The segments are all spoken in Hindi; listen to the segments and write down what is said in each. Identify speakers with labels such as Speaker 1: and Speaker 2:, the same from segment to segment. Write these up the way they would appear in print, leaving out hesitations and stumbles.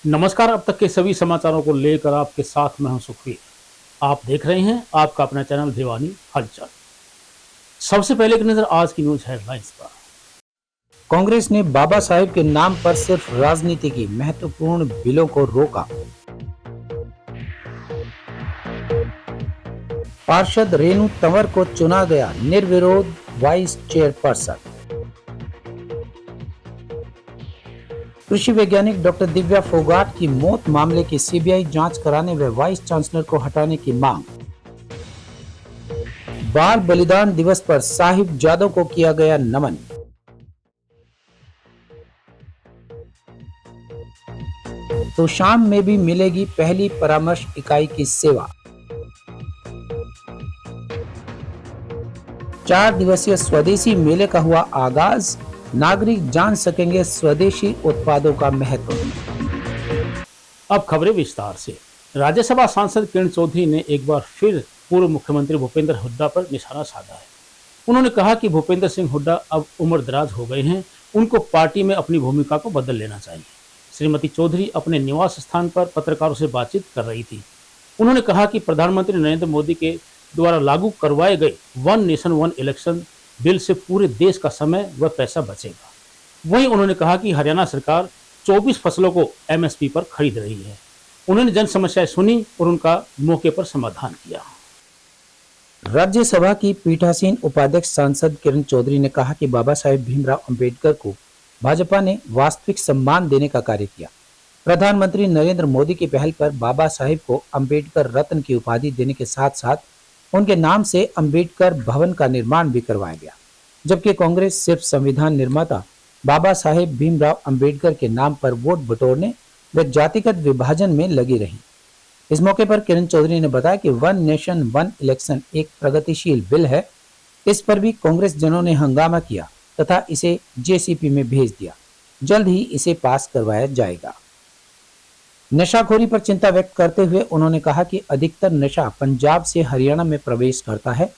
Speaker 1: नमस्कार। अब तक के सभी समाचारों को लेकर आपके साथ मैं हूं सुखवीर। आप देख रहे हैं आपका अपना चैनल भिवानी हलचल। सबसे पहले एक नजर आज की न्यूज हेडलाइंस पर।
Speaker 2: कांग्रेस ने बाबा साहेब के नाम पर सिर्फ राजनीति की महत्वपूर्ण बिलों को रोका। पार्षद रेणु तंवर को चुना गया निर्विरोध वाइस चेयरपर्सन। कृषि वैज्ञानिक डॉक्टर दिव्या फोगाट की मौत मामले की सीबीआई जांच कराने व वाइस चांसलर को हटाने की मांग। बाल बलिदान दिवस पर साहिब जादव को किया गया नमन। तो शाम में भी मिलेगी पहली परामर्श इकाई की सेवा। 4 दिवसीय स्वदेशी मेले का हुआ आगाज। नागरिक जान सकेंगे स्वदेशी उत्पादों का महत्व।
Speaker 1: अब खबरें विस्तार से। राज्यसभा सांसद किरण चौधरी ने एक बार फिर पूर्व मुख्यमंत्री भूपेंद्र हुड्डा पर निशाना साधा है। उन्होंने कहा कि भूपेंद्र सिंह हुड्डा अब उम्रदराज हो गए हैं, उनको पार्टी में अपनी भूमिका को बदल लेना चाहिए। श्रीमती चौधरी अपने निवास स्थान पर पत्रकारों से बातचीत कर रही थी। उन्होंने कहा कि प्रधानमंत्री नरेंद्र मोदी के द्वारा लागू करवाए गए one nation one election bill से पूरे देश का समय व पैसा बचेगा। वहीं उन्होंने कहा कि हरियाणा सरकार 24 फसलों को एमएसपी पर खरीद रही है। उन्होंने जन समस्याएं सुनी और उनका मौके पर समाधान किया।
Speaker 2: राज्यसभा की पीठासीन उपाध्यक्ष सांसद किरण चौधरी ने कहा कि बाबा साहेब भीमराव अंबेडकर को भाजपा ने वास्तविक सम्मान देने का कार्य किया। प्रधानमंत्री नरेंद्र मोदी की पहल पर बाबा साहेब को अंबेडकर रत्न की उपाधि देने के साथ साथ उनके नाम से अंबेडकर भवन का निर्माण भी करवाया गया, जबकि कांग्रेस सिर्फ संविधान निर्माता बाबा साहेब भीमराव अंबेडकर के नाम पर वोट बटोरने व जातिगत विभाजन में लगी रही। इस मौके पर किरण चौधरी ने बताया कि वन नेशन वन इलेक्शन एक प्रगतिशील बिल है। इस पर भी कांग्रेस जनों ने हंगामा किया तथा इसे जेसीपी में भेज दिया। जल्द ही इसे पास करवाया जाएगा। नशाखोरी पर चिंता व्यक्त करते हुए उन्होंने कहा कि अधिकतर नशा पंजाब से हरियाणा में प्रवेश करता है।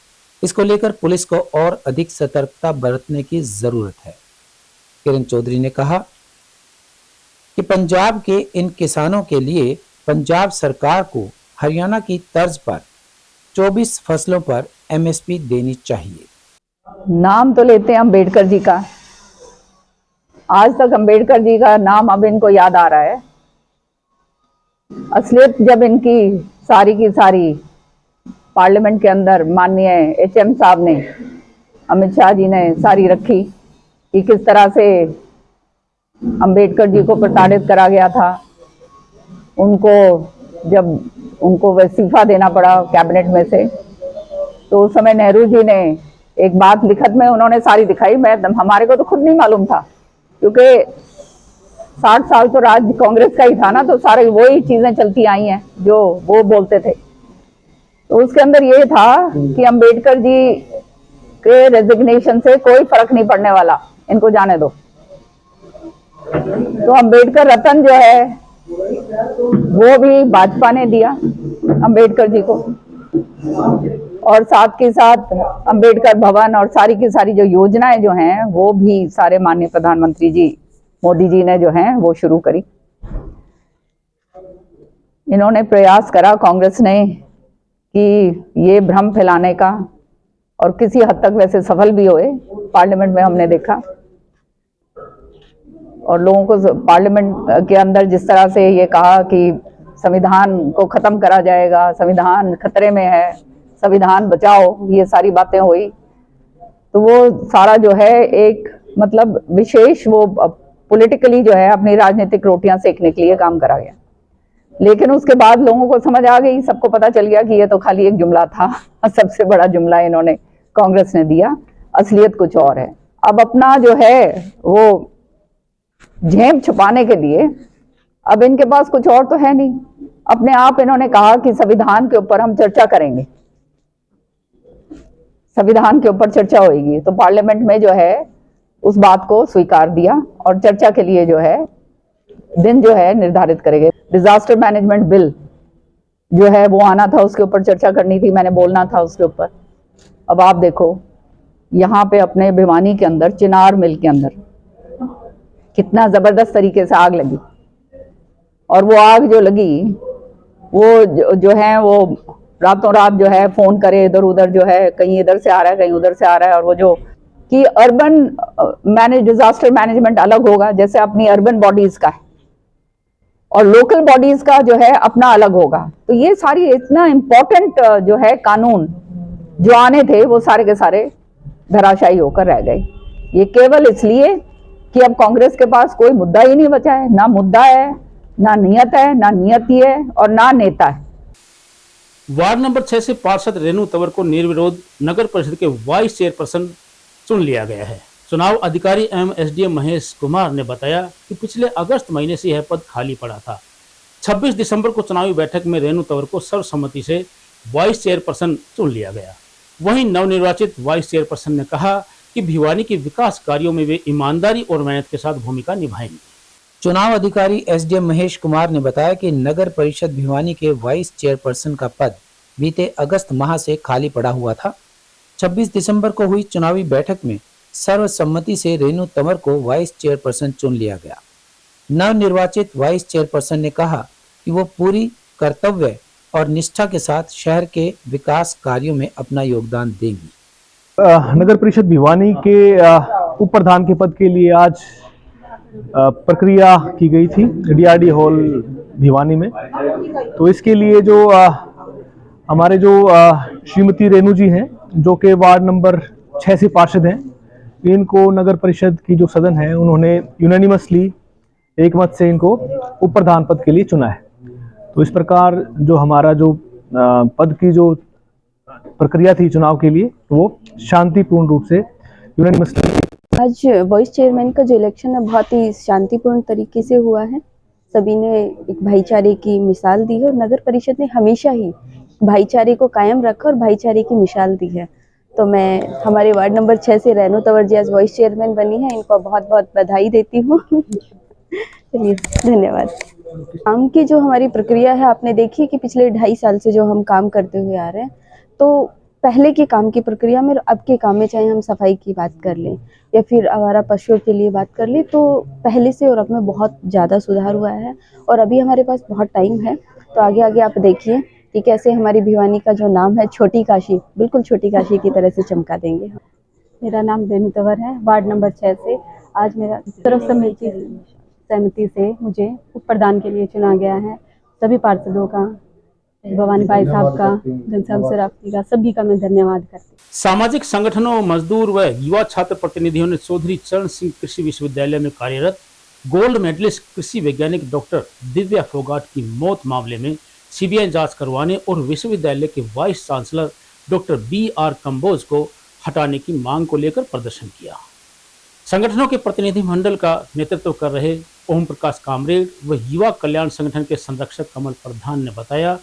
Speaker 2: इसको लेकर पुलिस को और अधिक सतर्कता बरतने की जरूरत है। किरण चौधरी ने कहा कि पंजाब के इन किसानों के लिए पंजाब सरकार को हरियाणा की तर्ज पर 24 फसलों पर एमएसपी देनी चाहिए।
Speaker 3: नाम तो लेते हैं अंबेडकर जी का। आज तक अंबेडकर जी का नाम अब इनको याद आ रहा है। असलियत जब इनकी सारी की सारी पार्लियामेंट के अंदर माननीय एचएम साहब ने, अमित शाह जी ने सारी रखी कि किस तरह से अंबेडकर जी को प्रताड़ित करा गया था। उनको जब उनको इस्तीफा देना पड़ा कैबिनेट में से, तो उस समय नेहरू जी ने एक बात लिखत में उन्होंने सारी दिखाई। हमारे को तो खुद नहीं मालूम था, क्योंकि 60 साल तो राज कांग्रेस का ही था ना, तो सारे वही चीजें चलती आई हैं जो वो बोलते थे। तो उसके अंदर ये था कि अंबेडकर जी के रेजिग्नेशन से कोई फर्क नहीं पड़ने वाला, इनको जाने दो। तो अंबेडकर रत्न जो है वो भी भाजपा ने दिया अंबेडकर जी को, और साथ के साथ अंबेडकर भवन और सारी की सारी जो योजनाएं जो हैं वो भी सारे माननीय प्रधानमंत्री जी मोदी जी ने जो हैं वो शुरू करी। इन्होंने प्रयास करा कांग्रेस ने कि ये भ्रम फैलाने का, और किसी हद तक वैसे सफल भी हुए। पार्लियामेंट में हमने देखा, और लोगों को पार्लियामेंट के अंदर जिस तरह से ये कहा कि संविधान को खत्म करा जाएगा, संविधान खतरे में है, संविधान बचाओ, ये सारी बातें हुई। तो वो सारा जो है एक मतलब विशेष वो पॉलिटिकली जो है अपनी राजनीतिक रोटियां सेकने के लिए काम करा गया। लेकिन उसके बाद लोगों को समझ आ गई, सबको पता चल गया कि ये तो खाली एक जुमला था। सबसे बड़ा जुमला इन्होंने कांग्रेस ने दिया, असलियत कुछ और है। अब अपना जो है वो झेम छुपाने के लिए अब इनके पास कुछ और तो है नहीं। अपने आप इन्होंने कहा कि संविधान के ऊपर हम चर्चा करेंगे, संविधान के ऊपर चर्चा होगी। तो पार्लियामेंट में जो है उस बात को स्वीकार दिया और चर्चा के लिए जो है दिन जो है निर्धारित करेंगे। डिजास्टर मैनेजमेंट बिल जो है वो आना था, उसके ऊपर चर्चा करनी थी, मैंने बोलना था उसके ऊपर। अब आप देखो यहाँ पे अपने भिवानी के अंदर चिनार मिल के अंदर कितना जबरदस्त तरीके से आग लगी। और वो आग जो लगी वो जो है वो रातों रात जो है फोन करे इधर उधर, जो है कहीं इधर से आ रहा है कहीं उधर से आ रहा है। और वो जो कि अर्बन डिजास्टर मैनेजमेंट अलग होगा, जैसे अपनी अर्बन बॉडीज का है, और लोकल बॉडीज का जो है अपना अलग होगा। तो ये सारी इतना इम्पोर्टेंट जो है कानून जो आने थे वो सारे के सारे धराशायी होकर रह गए। ये केवल इसलिए कि अब कांग्रेस के पास कोई मुद्दा ही नहीं बचा है, ना मुद्दा है, ना नियत है, ना नियति है और ना नेता है।
Speaker 1: वार्ड नंबर 6 से पार्षद रेणु तंवर को निर्विरोध नगर परिषद के वाइस चेयरपर्सन चुन लिया गया है। चुनाव अधिकारी एवं एसडीएम महेश कुमार ने बताया कि पिछले अगस्त महीने से यह पद खाली पड़ा था। 26 दिसंबर को चुनावी बैठक में रेणु तंवर को सर्वसम्मति से वाइस चेयरपर्सन चुन लिया गया। वहीं नवनिर्वाचित वाइस चेयरपर्सन ने कहा कि भिवानी के विकास कार्यों में वे ईमानदारी और मेहनत के साथ भूमिका निभाएंगे।
Speaker 2: चुनाव अधिकारी एसडीएम महेश कुमार ने बताया कि नगर परिषद भिवानी के वाइस चेयरपर्सन का पद बीते अगस्त माह से खाली पड़ा हुआ था। 26 दिसंबर को हुई चुनावी बैठक में सर्वसम्मति से रेणु तंवर को वाइस चेयरपर्सन चुन लिया गया। नवनिर्वाचित वाइस चेयरपर्सन ने कहा कि वो पूरी कर्तव्य और निष्ठा के साथ शहर के विकास कार्यों में अपना योगदान देंगी।
Speaker 4: नगर परिषद भिवानी के उप प्रधान के पद के लिए आज प्रक्रिया की गई थी डीआरडी हॉल भिवानी में। तो इसके लिए जो हमारे जो श्रीमती रेणु जी हैं, जो कि वार्ड नंबर 6 से पार्षद हैं, इनको नगर परिषद की जो सदन है उन्होंने यूनानिमसली एक मत से इनको उप प्रधान पद के लिए चुना है। तो इस प्रकार जो हमारा जो पद की जो प्रक्रिया थी चुनाव के लिए वो शांतिपूर्ण रूप से यूनानिमसली
Speaker 5: आज वाइस चेयरमैन का जो इलेक्शन है बहुत ही शांतिपूर्ण तरीके से हुआ है। सभी ने एक भाईचारे की मिसाल दी है और नगर परिषद ने हमेशा ही भाईचारे को कायम रखा और भाईचारे की मिसाल दी है। तो मैं हमारे वार्ड नंबर 6 से रेणु तंवर जी आज वाइस चेयरमैन बनी है, इनको बहुत बहुत बधाई देती हूँ। चलिए धन्यवाद। काम की जो हमारी प्रक्रिया है आपने देखी कि पिछले 2.5 साल से जो हम काम करते हुए आ रहे हैं, तो पहले के काम की प्रक्रिया में अब के काम में चाहे हम सफाई की बात कर लें या फिर आवारा पशुओं के लिए बात कर लें, तो पहले से और अब में बहुत ज़्यादा सुधार हुआ है। और अभी हमारे पास बहुत टाइम है, तो आगे आगे आप देखिए कि कैसे हमारी भिवानी का जो नाम है छोटी काशी, बिल्कुल छोटी काशी की तरह से चमका देंगे। मेरा नाम रेणु तंवर है, वार्ड नंबर 6 से आज मेरा सहमति से मुझे उप प्रधान के लिए चुना गया है। सभी पार्षदों का, भवानी भाई साहब का, घनश्याम सराफी का, सभी का मैं धन्यवाद करती हूँ।
Speaker 1: सामाजिक संगठनों, मजदूर व युवा छात्र प्रतिनिधियों ने चौधरी चरण सिंह कृषि विश्वविद्यालय में कार्यरत गोल्ड मेडलिस्ट कृषि वैज्ञानिक डॉक्टर दिव्या फोगाट की मौत मामले में सीबीआई जांच करवाने और विश्वविद्यालय के vice chancellor doctor BR Kamboj को हटाने की मांग को लेकर प्रदर्शन किया। संगठनों के प्रतिनिधि मंडल का नेतृत्व कर रहे ओम प्रकाश कामरेड व युवा कल्याण संगठन के संरक्षक कमल प्रधान ने बताया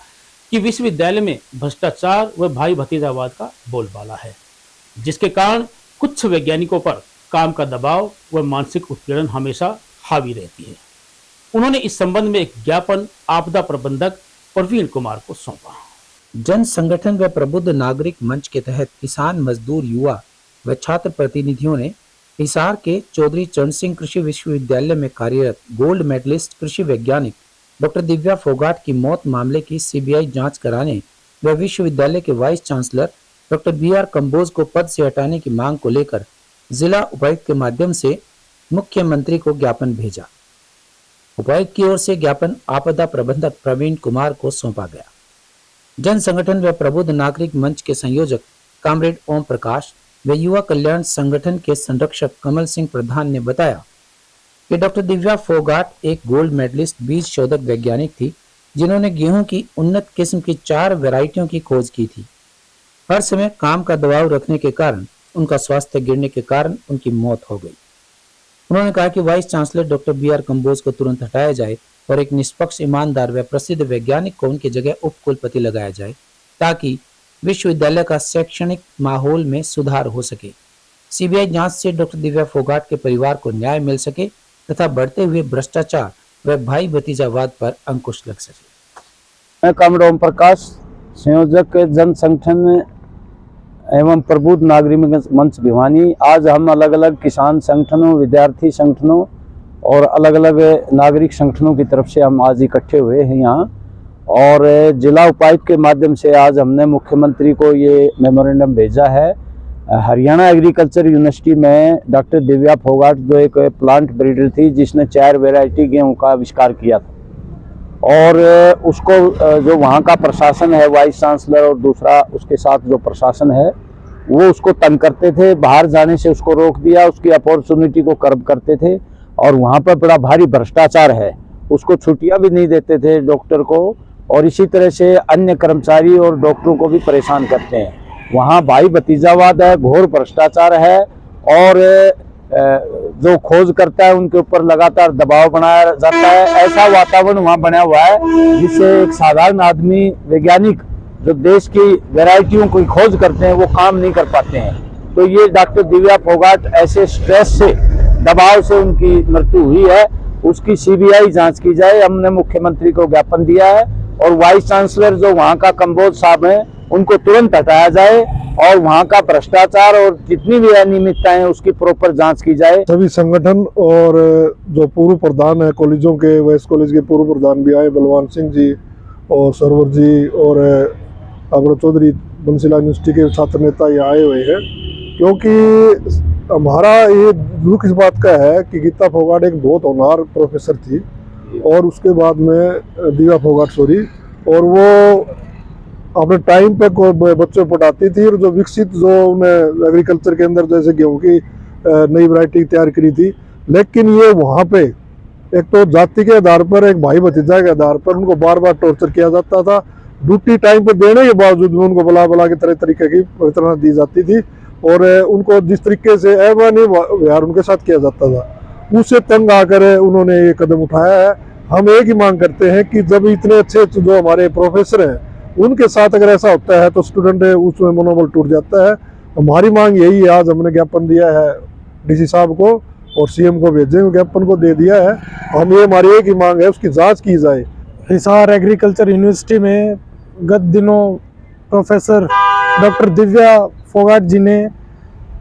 Speaker 1: कि विश्वविद्यालय में भ्रष्टाचार व भाई भतीजावाद का बोलबाला है, जिसके कारण कुछ वैज्ञानिकों पर काम का दबाव व मानसिक उत्पीड़न हमेशा हावी रहती है। उन्होंने इस संबंध में एक ज्ञापन आपदा प्रबंधक प्रवीण कुमार को सौंपा।
Speaker 2: जन संगठन व प्रबुद्ध नागरिक मंच के तहत किसान, मजदूर, युवा व छात्र प्रतिनिधियों ने हिसार के चौधरी चरण सिंह कृषि विश्वविद्यालय में कार्यरत गोल्ड मेडलिस्ट कृषि वैज्ञानिक डॉक्टर दिव्या फोगाट की मौत मामले की सीबीआई जांच कराने व विश्वविद्यालय के vice chancellor doctor BR Kamboj को पद से हटाने की मांग को लेकर जिला उपायुक्त के माध्यम से मुख्यमंत्री को ज्ञापन भेजा। उपायुक्त की ओर से ज्ञापन आपदा प्रबंधक प्रवीण कुमार को सौंपा गया। जन संगठन व प्रबुद्ध नागरिक मंच के संयोजक कामरेड ओम प्रकाश व युवा कल्याण संगठन के संरक्षक कमल सिंह प्रधान ने बताया कि डॉक्टर दिव्या फोगाट एक गोल्ड मेडलिस्ट बीज शोधक वैज्ञानिक थी, जिन्होंने गेहूं की उन्नत किस्म की 4 वैरायटियों की खोज की थी। हर समय काम का दबाव रखने के कारण उनका स्वास्थ्य गिरने के कारण उनकी मौत हो गई। उन्होंने कहा कि vice chancellor doctor BR Kamboj को तुरंत हटाया जाए और एक निष्पक्ष, ईमानदार व प्रसिद्ध वैज्ञानिक को उनकी जगह उप कुलपति लगाया जाए, ताकि विश्वविद्यालय का शैक्षणिक माहौल में सुधार हो सके। सीबीआई जांच से डॉक्टर दिव्या फोगाट के परिवार को न्याय मिल सके तथा बढ़ते हुए भ्रष्टाचार व भाई भतीजावाद पर अंकुश लग सके।
Speaker 6: मैं कामरेड ओम प्रकाश, संयोजक जन संगठन एवं प्रबुद्ध नागरिक मंच भिवानी। आज हम अलग अलग किसान संगठनों, विद्यार्थी संगठनों और अलग अलग नागरिक संगठनों की तरफ से हम आज इकट्ठे हुए हैं यहाँ। और जिला उपायुक्त के माध्यम से आज हमने मुख्यमंत्री को ये मेमोरेंडम भेजा है। हरियाणा एग्रीकल्चर यूनिवर्सिटी में डॉक्टर दिव्या फोगाट जो एक प्लांट ब्रीडर थी जिसने 4 वैरायटी गेहूं का आविष्कार किया था, और उसको जो वहाँ का प्रशासन है, वाइस चांसलर और दूसरा उसके साथ जो प्रशासन है, वो उसको तंग करते थे, बाहर जाने से उसको रोक दिया, उसकी अपॉर्चुनिटी को कर्ब करते थे। और वहाँ पर बड़ा भारी भ्रष्टाचार है, उसको छुट्टियाँ भी नहीं देते थे डॉक्टर को, और इसी तरह से अन्य कर्मचारी और डॉक्टरों को भी परेशान करते हैं। वहाँ भाई भतीजावाद है, घोर भ्रष्टाचार है, और जो खोज करता है उनके ऊपर लगातार दबाव बनाया जाता है। ऐसा वातावरण वहाँ बना हुआ है जिससे एक साधारण आदमी, वैज्ञानिक जो देश की वैरायटियों की खोज करते हैं, वो काम नहीं कर पाते हैं। तो ये डॉक्टर दिव्या फोगाट ऐसे स्ट्रेस से, दबाव से उनकी मृत्यु हुई है, उसकी सीबीआई जांच की जाए। हमने मुख्यमंत्री को ज्ञापन दिया है, और वाइस चांसलर जो वहाँ का कंबोज साहब हैं उनको तुरंत हटाया जाए, और वहाँ का भ्रष्टाचार और जितनी भी अनियमितताएं हैं उसकी प्रॉपर जांच की जाए।
Speaker 7: सभी संगठन और जो पूर्व प्रधान है कॉलेजों के, वैस कॉलेज के पूर्व प्रधान भी आए, बलवान सिंह जी और सरवर जी और अपना चौधरी बंसीलाल यूनिवर्सिटी के छात्र नेता ये आए हुए हैं, क्योंकि हमारा ये दुख इस बात का है कि गीता फोगाट एक बहुत होनहार प्रोफेसर थी, और उसके बाद में दिव्या फोगाट और वो अपने टाइम पे बच्चों पढ़ाती थी, और जो विकसित जो उन्हें एग्रीकल्चर के अंदर जैसे गेहूं की नई वैरायटी तैयार करी थी। लेकिन ये वहाँ पे एक तो जाति के आधार पर, एक भाई भतीजा के आधार पर उनको बार बार टॉर्चर किया जाता था। ड्यूटी टाइम पे देने के बावजूद भी उनको बुला के तरह तरीके की प्रताड़ना दी जाती थी, और उनको जिस तरीके से अमानवीय व्यवहार उनके साथ किया जाता था, उससे तंग आकर उन्होंने ये कदम उठाया है। हम एक ही मांग करते हैं कि जब इतने अच्छे जो हमारे प्रोफेसर हैं उनके साथ अगर ऐसा होता है तो स्टूडेंट उसमें मनोबल टूट जाता है। हमारी मांग यही है, आज हमने ज्ञापन दिया है डीसी साहब को और सीएम को भेजे, ज्ञापन को दे दिया है। हम ये हमारी एक ही मांग है, उसकी जांच की जाए।
Speaker 8: हिसार एग्रीकल्चर यूनिवर्सिटी में गत दिनों प्रोफेसर डॉक्टर दिव्या फोगाट जी ने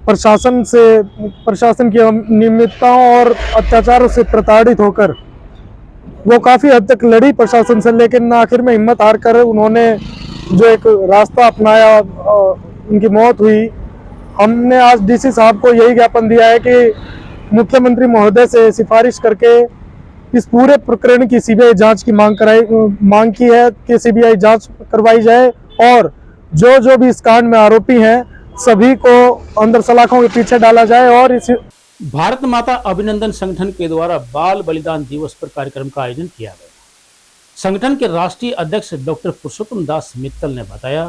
Speaker 8: प्रशासन की अनियमितताओं और अत्याचारों से प्रताड़ित होकर वो काफ़ी हद तक लड़ी प्रशासन से, लेकिन आखिर में हिम्मत हार कर उन्होंने जो एक रास्ता अपनाया, उनकी मौत हुई। हमने आज डीसी साहब को यही ज्ञापन दिया है कि मुख्यमंत्री महोदय से सिफारिश करके इस पूरे प्रकरण की सीबीआई जांच की मांग की है कि सीबीआई जांच करवाई जाए, और जो भी इस कांड में आरोपी हैं सभी को अंदर सलाखों के पीछे डाला जाए। और इस
Speaker 1: भारत माता अभिनंदन संगठन के द्वारा बाल बलिदान दिवस पर कार्यक्रम का आयोजन किया गया। संगठन के राष्ट्रीय अध्यक्ष डॉक्टर पुरुषोत्तम दास मित्तल ने बताया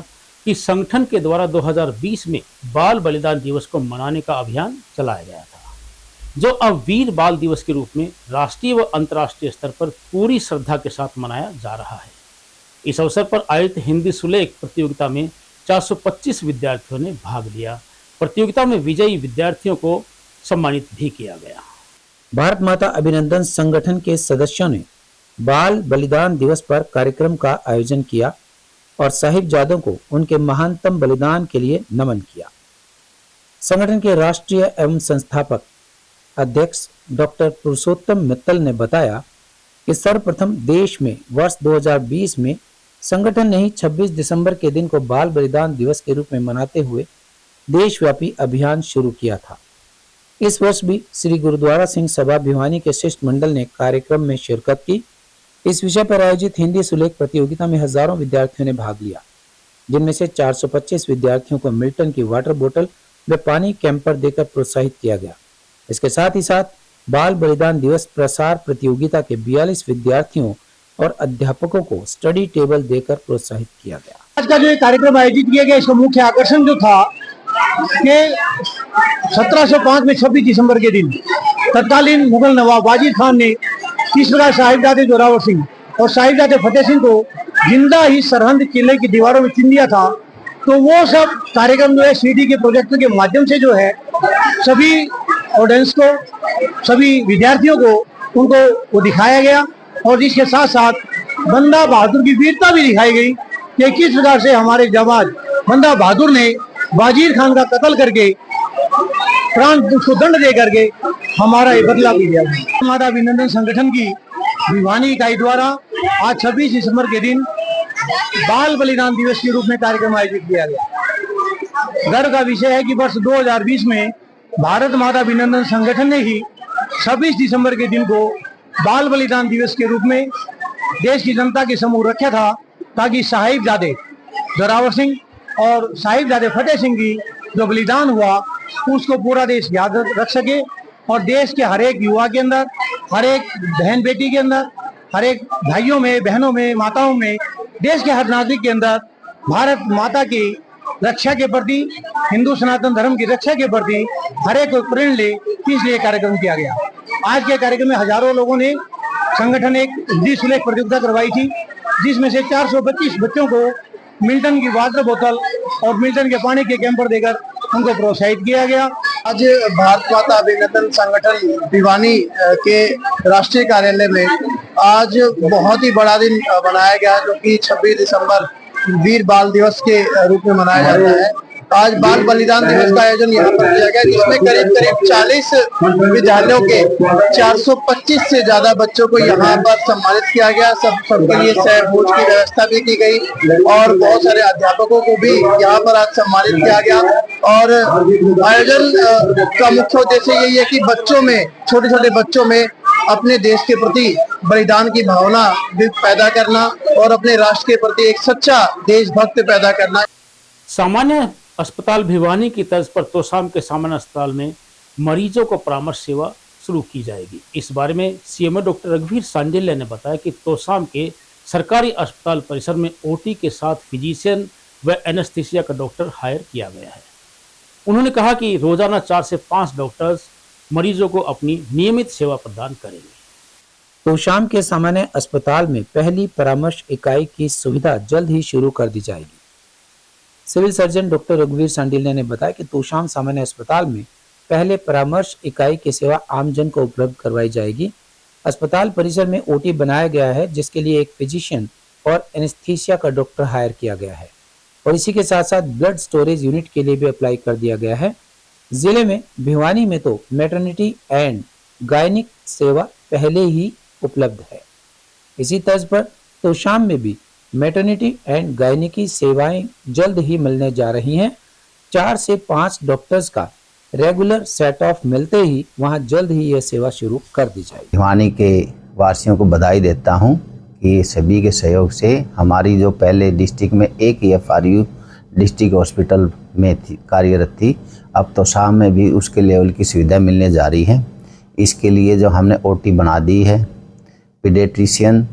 Speaker 1: कि संगठन के द्वारा 2020 में बाल बलिदान दिवस को मनाने का अभियान चलाया गया था, जो अब वीर बाल दिवस के रूप में राष्ट्रीय व अंतर्राष्ट्रीय स्तर पर पूरी श्रद्धा के साथ मनाया जा रहा है। इस अवसर पर आयोजित हिंदी सुलेख प्रतियोगिता में 425 विद्यार्थियों ने भाग लिया। प्रतियोगिता में विजयी विद्यार्थियों को सम्मानित भी किया गया।
Speaker 2: भारत माता अभिनंदन संगठन के सदस्यों ने बाल बलिदान दिवस पर कार्यक्रम का आयोजन किया और साहिबजादों को उनके महानतम बलिदान के लिए नमन किया। संगठन के राष्ट्रीय एवं संस्थापक अध्यक्ष डॉक्टर पुरुषोत्तम मित्तल ने बताया कि सर्वप्रथम देश में वर्ष 2020 में संगठन ने ही 26 दिसंबर के दिन को बाल बलिदान दिवस के रूप में मनाते हुए देशव्यापी अभियान शुरू किया था। इस वर्ष भी श्री गुरुद्वारा सिंह सभा भिवानी के शिष्टमंडल ने कार्यक्रम में शिरकत की। इस विषय पर आयोजित हिंदी सुलेख प्रतियोगिता में हजारों विद्यार्थियों ने भाग लिया, जिनमें से 425 विद्यार्थियों को मिल्टन की वाटर बोतल व पानी कैंपर देकर प्रोत्साहित किया गया। इसके साथ ही साथ बाल बलिदान दिवस प्रसार प्रतियोगिता के 42 विद्यार्थियों और अध्यापकों को स्टडी टेबल देकर प्रोत्साहित किया गया।
Speaker 9: आज का जो कार्यक्रम आयोजित किया गया, इसका मुख्य आकर्षण जो था कि 1705 में 26 दिसंबर के दिन तत्कालीन मुगल नवाब वाजिद खान ने इस प्रकार साहिबजादे जोरावर सिंह और साहिबजादे फतेह सिंह को जिंदा ही सरहद किले की दीवारों में चिन दिया था। तो वो सब कार्यक्रम जो है सीडी के प्रोजेक्टर के माध्यम से जो है सभी ऑडियंस को, सभी विद्यार्थियों को उनको वो दिखाया गया, और इसके साथ साथ बंदा बहादुर की वीरता भी दिखाई गई कि किस प्रकार से हमारे जवान बंदा बहादुर ने वाजिद खान का कत्ल करके प्राण उसको दंड दे करके हमारा ये बदला भी लिया। माता अभिनंदन संगठन की भिवानी इकाई द्वारा आज 26 दिसंबर के दिन बाल बलिदान दिवस के रूप में कार्यक्रम आयोजित किया गया। गर्व का विषय है कि वर्ष 2020 में भारत माता अभिनंदन संगठन ने ही 26 दिसंबर के दिन को बाल बलिदान दिवस के रूप में देश की जनता के समूह रखा था, ताकि साहिबजादे जोरावर सिंह और साहिबजादे फतेह सिंह की जो बलिदान हुआ उसको पूरा देश याद रख सके और देश के हर एक युवा के अंदर, हर एक बहन बेटी के अंदर, हर एक भाइयों में, बहनों में, माताओं में, देश के हर नागरिक के अंदर भारत माता की रक्षा के प्रति, हिंदू सनातन धर्म की रक्षा के प्रति हर एक प्रेरणा ले, इसलिए कार्यक्रम किया गया। आज के कार्यक्रम में हजारों लोगों ने संगठन एक हिंदी सुलेख प्रतियोगिता करवाई थी, जिसमें से 425 बच्चों को मिल्टन की वाटर बोतल और मिल्टन के पानी के कैंपर देकर उनको प्रोत्साहित किया गया।
Speaker 10: आज भारत माता अभिनंदन संगठन भिवानी के राष्ट्रीय कार्यालय में आज बहुत ही बड़ा दिन मनाया गया, जो कि 26 दिसंबर वीर बाल दिवस के रूप में मनाया जाता है। आज बाल बलिदान दिवस का आयोजन यहाँ पर किया गया, जिसमें करीब 40 विद्यालयों के 425 से ज्यादा बच्चों को यहाँ पर सम्मानित किया गया। सबके लिए सहज भोज की व्यवस्था भी की गई और बहुत सारे अध्यापकों को भी यहाँ पर आज सम्मानित किया गया। और आयोजन का मुख्य उद्देश्य यही है कि बच्चों में, छोटे छोटे बच्चों में अपने देश के प्रति बलिदान की भावना भी पैदा करना और अपने राष्ट्र के प्रति एक सच्चा देशभक्त पैदा करना।
Speaker 1: सामान्य अस्पताल भिवानी की तर्ज पर तोशाम के सामान्य अस्पताल में मरीजों को परामर्श सेवा शुरू की जाएगी। इस बारे में सीएमओ डॉक्टर रघुवीर सांडिल्य ने बताया कि तोशाम के सरकारी अस्पताल परिसर में ओटी के साथ फिजिशियन व एनेस्थीसिया का डॉक्टर हायर किया गया है। उन्होंने कहा कि रोजाना 4 से 5 डॉक्टर्स मरीजों को अपनी नियमित सेवा प्रदान करेंगे।
Speaker 2: तोशाम के सामान्य अस्पताल में पहली परामर्श इकाई की सुविधा जल्द ही शुरू कर दी जाएगी। सिविल सर्जन डॉक्टर रघुवीर सांडिल्य ने बताया कि तोशाम सामान्य अस्पताल में पहले परामर्श इकाई की सेवा आमजन को उपलब्ध करवाई जाएगी। अस्पताल परिसर में ओटी बनाया गया है, जिसके लिए एक फिजिशियन और एनेस्थीसिया का डॉक्टर हायर किया गया है और इसी के साथ साथ ब्लड स्टोरेज यूनिट के लिए भी अप्लाई कर दिया गया है। जिले में भिवानी में तो मैटरनिटी एंड गायनिक सेवा पहले ही उपलब्ध है। इसी तर्ज पर तोशाम में भी मैटरनिटी एंड गायनिकी सेवाएं जल्द ही मिलने जा रही हैं। 4 से 5 डॉक्टर्स का रेगुलर सेट ऑफ मिलते ही वहां जल्द ही यह सेवा शुरू कर दी जाएगी।
Speaker 6: भिवानी के वासियों को बधाई देता हूं कि सभी के सहयोग से हमारी जो पहले डिस्ट्रिक्ट में एक FRU डिस्ट्रिक्ट हॉस्पिटल में कार्यरत थी, अब तोशाम में भी उसके लेवल की सुविधा मिलने जा रही है। इसके लिए जो हमने ओटी बना दी है, पीडियाट्रिशियन,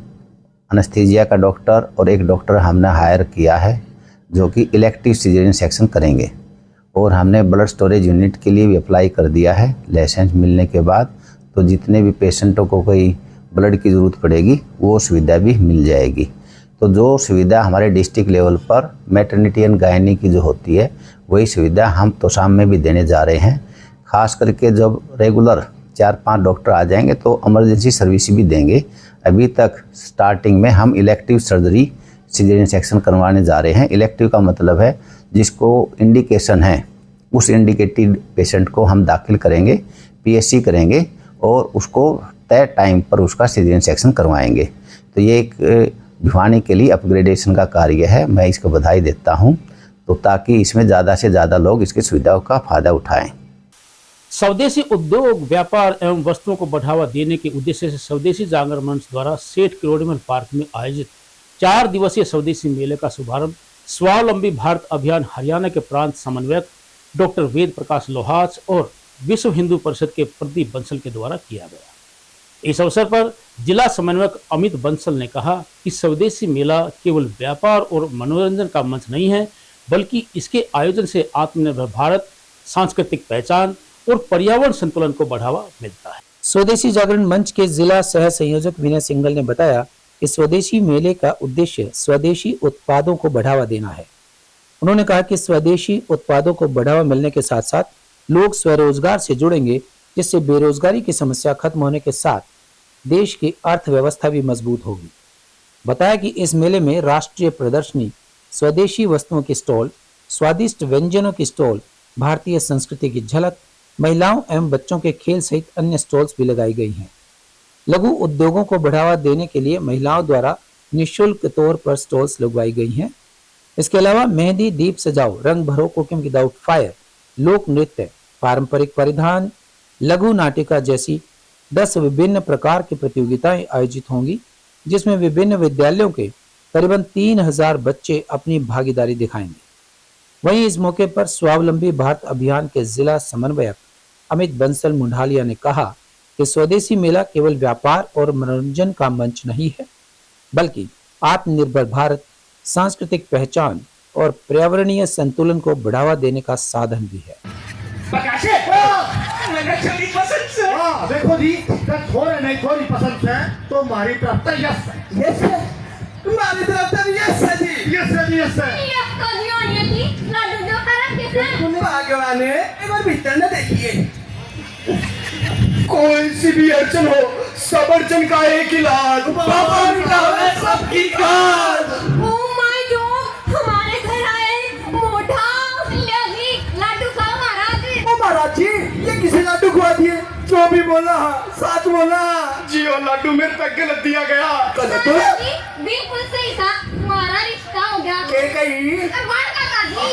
Speaker 6: एनेस्थीसिया का डॉक्टर और एक डॉक्टर हमने हायर किया है जो कि इलेक्टिव सिजेरियन सेक्शन करेंगे। और हमने ब्लड स्टोरेज यूनिट के लिए भी अप्लाई कर दिया है। लाइसेंस मिलने के बाद तो जितने भी पेशेंटों को कोई ब्लड की ज़रूरत पड़ेगी वो सुविधा भी मिल जाएगी। तो जो सुविधा हमारे डिस्ट्रिक्ट लेवल पर मैटरनिटी एंड गायनी की जो होती है, वही सुविधा हम तोशाम में भी देने जा रहे हैं। खास करके जब रेगुलर 4-5 डॉक्टर आ जाएंगे तो इमरजेंसी सर्विस भी देंगे। अभी तक स्टार्टिंग में हम इलेक्टिव सर्जरी सिजेरियन सेक्शन करवाने जा रहे हैं। इलेक्टिव का मतलब है जिसको इंडिकेशन है, उस इंडिकेटेड पेशेंट को हम दाखिल करेंगे, PSC करेंगे और उसको तय टाइम पर उसका सिजेरियन सेक्शन करवाएंगे। तो ये एक भिवानी के लिए अपग्रेडेशन का कार्य है, मैं इसको बधाई देता हूँ। तो ताकि इसमें ज़्यादा से ज़्यादा लोग इसकी सुविधाओं का फायदा उठाएं।
Speaker 1: स्वदेशी उद्योग, व्यापार एवं वस्तुओं को बढ़ावा देने के उद्देश्य से स्वदेशी जागरण मंच द्वारा सेठ किरोड़ीमल पार्क में आयोजित 4 दिवसीय स्वदेशी मेले का शुभारंभ स्वावलंबी भारत अभियान हरियाणा के प्रांत समन्वयक डॉक्टर वेद प्रकाश लोहाच और विश्व हिंदू परिषद के प्रदीप बंसल के द्वारा किया गया। इस अवसर पर जिला समन्वयक अमित बंसल ने कहा कि स्वदेशी मेला केवल व्यापार और मनोरंजन का मंच नहीं है, बल्कि इसके आयोजन से आत्मनिर्भर भारत, सांस्कृतिक पहचान और पर्यावरण संतुलन को बढ़ावा मिलता है।
Speaker 2: स्वदेशी जागरण मंच के जिला सह संयोजक विनय सिंघल ने बताया कि स्वदेशी मेले का उद्देश्य स्वदेशी उत्पादों को बढ़ावा देना है। उन्होंने कहा कि स्वदेशी उत्पादों को बढ़ावा मिलने के साथ साथ लोग स्वरोजगार से जुड़ेंगे, जिससे बेरोजगारी की समस्या खत्म होने के साथ देश की अर्थव्यवस्था भी मजबूत होगी। बताया कि इस मेले में राष्ट्रीय प्रदर्शनी, स्वदेशी वस्तुओं की स्टॉल, स्वादिष्ट व्यंजनों की स्टॉल, भारतीय संस्कृति की झलक, महिलाओं एवं बच्चों के खेल सहित अन्य स्टॉल्स भी लगाई गई हैं। लघु उद्योगों को बढ़ावा देने के लिए महिलाओं द्वारा निःशुल्क तौर पर स्टॉल्स लगवाई गई हैं। इसके अलावा मेहंदी, दीप सजाओ, रंग भरो, कुकिंग विदाउट फायर, लोक नृत्य, पारंपरिक परिधान, लघु नाटिका जैसी 10 विभिन्न प्रकार की प्रतियोगिताएं आयोजित होंगी, जिसमें विभिन्न विद्यालयों के करीबन 3000 बच्चे अपनी भागीदारी दिखाएंगे। वहीं इस मौके पर स्वावलंबी भारत अभियान के जिला समन्वयक अमित बंसल मुंडालिया ने कहा कि स्वदेशी मेला केवल व्यापार और मनोरंजन का मंच नहीं है, बल्कि आत्मनिर्भर भारत, सांस्कृतिक पहचान और पर्यावरणीय संतुलन को बढ़ावा देने का साधन भी है।
Speaker 9: देखो जी, थोड़े नहीं थोड़ी पसंद है तो हमारी तरफ तो यस है। यस है, हमारी तरफ तो यस है जी। यस है जी, यस है।
Speaker 11: यस तो जी और ये थी लाडू जो खराब किसे
Speaker 9: भाग्यवान है, एक बार भीतर न देखिए। कोई सी भी अड़चन हो, सब अड़चन का एक इलाज, बाबा मिटावे सबकी काज।
Speaker 11: ओ माय गॉड, हमारे घर आए मोटा लगी लाडू खाओ महाराज।
Speaker 9: ओ महाराज जी, ये किसे लाडू खुआ दिए? जो भी बोला सच बोला जी। और लाडू मेरे तक गलत दिया गया। गलत
Speaker 11: बिल्कुल सही था, हमारा रिश्ता हो गया।
Speaker 9: के कही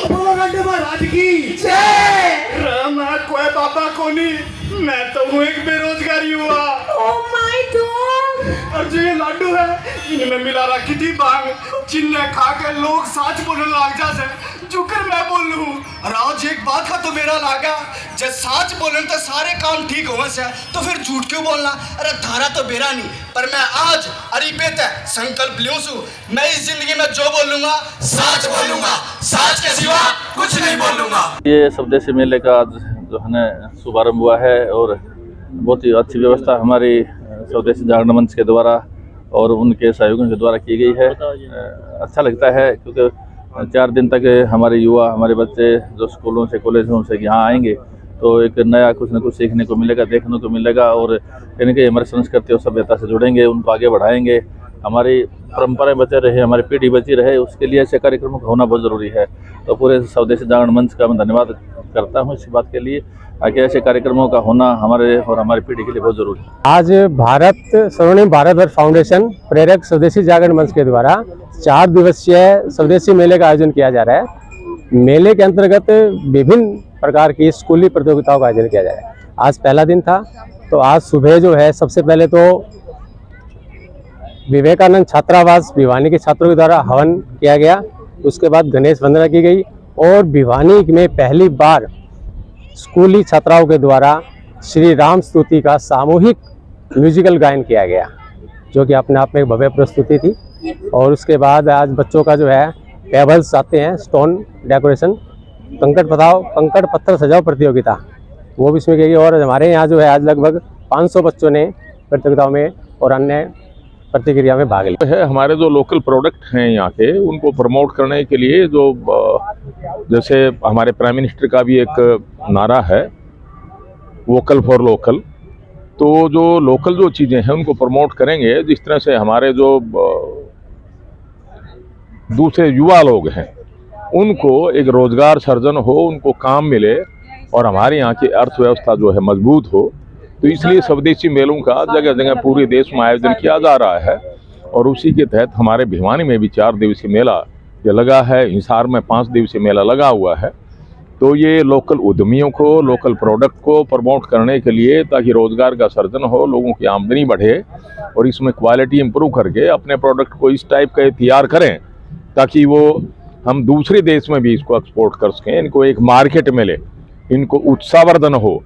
Speaker 11: बोलो
Speaker 9: गंडे महाराज की जय। रामा कोई बाबा को नहीं, मैं तो हूँ एक बेरोजगारी हुआ।
Speaker 11: ओ माय गॉड,
Speaker 9: और जो ये लाडू है इनमें मिला रखी थी भांग, जिन्हें खा के लोग साच बोलने लग जाते, जुकर मैं बोल लूँ। और आज एक बात का तो मेरा लागा, जब साच बोलने तो सारे काम ठीक हो से, तो फिर झूठ क्यों बोलना? अरे धारा तो बेरा नहीं, पर मैं आज अरिपेत संकल्प लियो सु, मैं इस जिंदगी में जो बोलूंगा साच बोलूंगा, साच के सिवा कुछ नहीं बोलूंगा।
Speaker 12: ये स्वदेशी मेले का आज जो है ना शुभारंभ हुआ है और बहुत ही अच्छी व्यवस्था हमारी स्वदेशी जागरण मंच के द्वारा और उनके सहयोगियों के द्वारा की गई है। अच्छा लगता है क्योंकि 4 दिन तक हमारे युवा, हमारे बच्चे जो स्कूलों से, कॉलेजों से यहाँ आएंगे तो एक नया कुछ न कुछ सीखने को मिलेगा, देखने को मिलेगा और कहीं कहीं हमारी संस्कृति और सभ्यता से जुड़ेंगे, उनको आगे बढ़ाएंगे। हमारी परंपराएं बचे रहे, हमारी पीढ़ी बची रहे, उसके लिए ऐसे कार्यक्रमों का होना बहुत ज़रूरी है। तो पूरे स्वदेशी जागरण मंच का मैं धन्यवाद करता हूँ इस बात के लिए, ताकि ऐसे कार्यक्रमों का होना हमारे और हमारी पीढ़ी के लिए बहुत जरूरी है।
Speaker 13: आज भारत स्वर्णिम भारतवर्ष फाउंडेशन प्रेरक स्वदेशी जागरण मंच के द्वारा 4 दिवसीय स्वदेशी मेले का आयोजन किया जा रहा है। मेले के अंतर्गत विभिन्न प्रकार की स्कूली प्रतियोगिताओं का आयोजन किया जा रहा है। आज पहला दिन था, तो आज सुबह जो है सबसे पहले तो विवेकानंद छात्रावास भिवानी के छात्रों के द्वारा हवन किया गया, उसके बाद गणेश वंदना की गई और भिवानी में पहली बार स्कूली छात्राओं के द्वारा श्री राम स्तुति का सामूहिक म्यूजिकल गायन किया गया, जो कि अपने आप में एक भव्य प्रस्तुति थी। और उसके बाद आज बच्चों का जो है पेबल्स आते हैं, स्टोन डेकोरेशन, कंकड़ पत्थर सजाओ प्रतियोगिता, वो भी इसमें की गई। और हमारे यहाँ जो है आज लगभग 500 बच्चों ने प्रतियोगिताओं में और अन्य प्रतिक्रिया में भाग लिया है।
Speaker 14: हमारे जो लोकल प्रोडक्ट हैं यहाँ के, उनको प्रमोट करने के लिए जो जैसे हमारे प्राइम मिनिस्टर का भी एक नारा है वोकल फॉर लोकल, तो जो लोकल जो चीज़ें हैं उनको प्रमोट करेंगे, जिस तरह से हमारे जो दूसरे युवा लोग हैं उनको एक रोजगार सर्जन हो, उनको काम मिले और हमारे यहाँ की अर्थव्यवस्था जो है मजबूत हो। तो इसलिए स्वदेशी मेलों का जगह जगह पूरे देश में आयोजन किया जा रहा है और उसी के तहत हमारे भिवानी में भी 4 दिवसीय मेला ये लगा है, हिसार में 5 दिवसीय मेला लगा हुआ है। तो ये लोकल उद्यमियों को, लोकल प्रोडक्ट को प्रमोट करने के लिए, ताकि रोजगार का सर्जन हो, लोगों की आमदनी बढ़े और इसमें क्वालिटी इंप्रूव करके अपने प्रोडक्ट को इस टाइप का तैयार करें ताकि वो हम दूसरे देश में भी इसको एक्सपोर्ट कर सकें, इनको एक मार्केट मिले, इनको उत्साहवर्धन हो।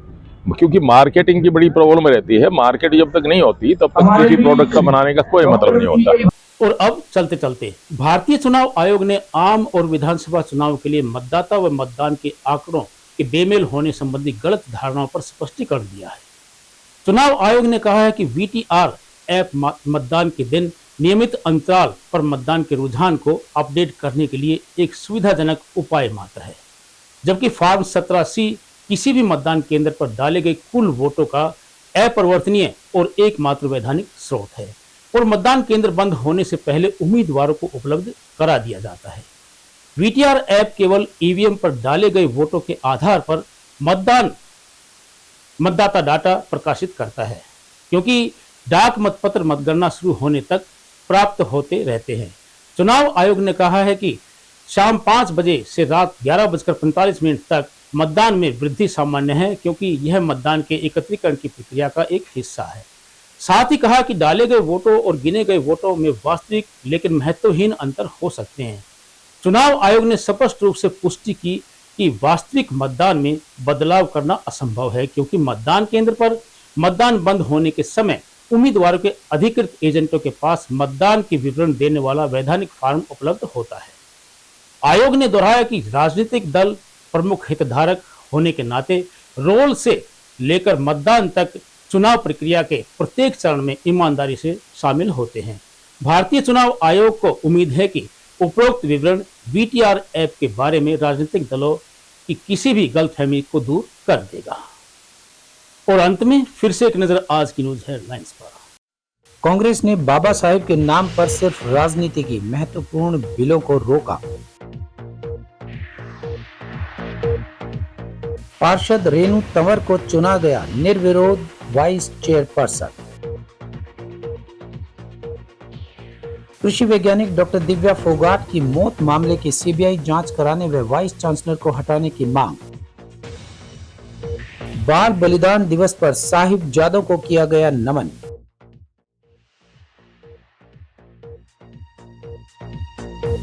Speaker 14: क्योंकि मार्केटिंग की बड़ी प्रॉब्लम रहती है, मार्केट जब तक नहीं होती तब तक किसी प्रोडक्ट का बनाने का कोई मतलब नहीं होता।
Speaker 1: और अब चलते चलते भारतीय चुनाव आयोग ने आम और विधानसभा चुनाव के लिए मतदाता व मतदान के आंकड़ों के बेमेल होने संबंधी गलत धारणाओं पर स्पष्टीकरण दिया है। चुनाव आयोग ने कहा है कि VTR ऐप मतदान के दिन नियमित अंतराल पर मतदान के रुझान को अपडेट करने के लिए एक सुविधाजनक उपाय मात्र है, जबकि फॉर्म 17C किसी भी मतदान केंद्र पर डाले गए कुल वोटों का अपरिवर्तनीय और एकमात्र वैधानिक स्रोत है और मतदान केंद्र बंद होने से पहले उम्मीदवारों को उपलब्ध करा दिया जाता है। VTR ऐप केवल EVM पर डाले गए वोटों के आधार पर मतदाता डाटा प्रकाशित करता है, क्योंकि डाक मतपत्र मतगणना शुरू होने तक प्राप्त होते रहते हैं। चुनाव आयोग ने कहा है कि शाम 5 बजे से रात 11:45 तक मतदान में वृद्धि सामान्य है, क्योंकि यह मतदान के एकत्रीकरण की प्रक्रिया का एक हिस्सा है। साथ ही कहा कि डाले गए वोटों और गिने गए वोटों में वास्तविक लेकिन महत्वहीन अंतर हो सकते हैं। चुनाव आयोग ने स्पष्ट रूप से पुष्टि की कि वास्तविक मतदान में बदलाव करना असंभव है, क्योंकि मतदान केंद्र पर मतदान बंद होने के समय उम्मीदवारों के अधिकृत एजेंटों के पास मतदान के विवरण देने वाला वैधानिक फॉर्म उपलब्ध होता है। आयोग ने दोहराया कि राजनीतिक दल प्रमुख हितधारक होने के नाते रोल से लेकर मतदान तक चुनाव प्रक्रिया के प्रत्येक चरण में ईमानदारी से शामिल होते हैं। भारतीय चुनाव आयोग को उम्मीद है कि उपरोक्त विवरण VTR ऐप के बारे में राजनीतिक दलों की किसी भी गलतफहमी को दूर कर देगा। और अंत में फिर से एक नजर आज की न्यूज हेडलाइंस पर।
Speaker 2: कांग्रेस ने बाबा साहेब के नाम पर सिर्फ राजनीति की महत्वपूर्ण बिलों को रोका। पार्षद रेणु तंवर को चुना गया निर्विरोध वाइस चेयरपर्सन। कृषि वैज्ञानिक डॉक्टर दिव्या फोगाट की मौत मामले की CBI जांच कराने व वाइस चांसलर को हटाने की मांग। बाल बलिदान दिवस पर साहिबजादों को किया गया नमन।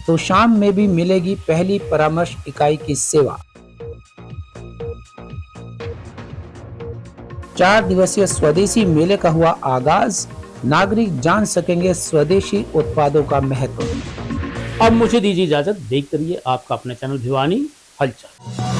Speaker 2: तो शाम में भी मिलेगी पहली परामर्श इकाई की सेवा। 4 दिवसीय स्वदेशी मेले का हुआ आगाज। नागरिक जान सकेंगे स्वदेशी उत्पादों का महत्व।
Speaker 1: अब मुझे दीजिए इजाजत। देखते रहिए आपका अपना चैनल भिवानी हलचल।